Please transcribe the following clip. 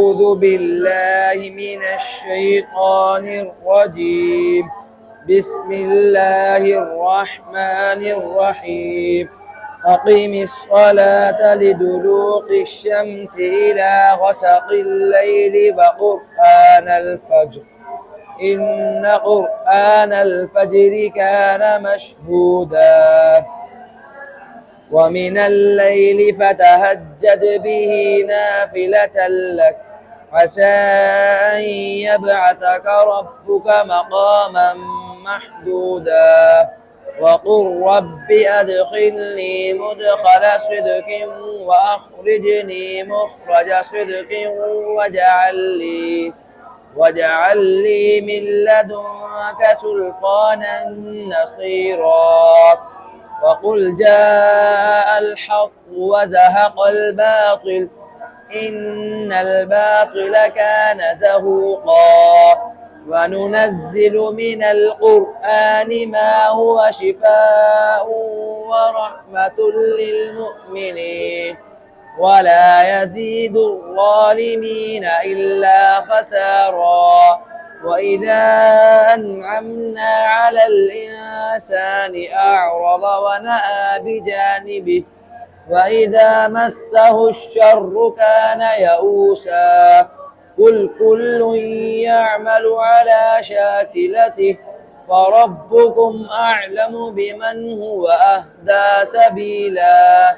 أعوذ بالله من الشيطان الرجيم. بسم الله الرحمن الرحيم. أقم الصلاة لدلوق الشمس إلى غسق الليل وقرآن الفجر إن قرآن الفجر كان مشهودا ومن الليل فتهجد به نافلة لك عسى أن يبعثك ربك مقاما محمودا وقل رب أدخلني مدخل صدق وأخرجني مخرج صدق واجعل لي من لدنك سلطانا نصيرا وقل جاء الحق وزهق الباطل إن الباطل كان زهوقا وننزل من القرآن ما هو شفاء ورحمة للمؤمنين ولا يزيد الظالمين إلا خسارا وإذا أنعمنا على الإنسان أعرض ونأى بجانبه وإذا مسه الشر كان يئوسا قل كل يعمل على شاكلته فربكم أعلم بمن هو أهدى سبيلا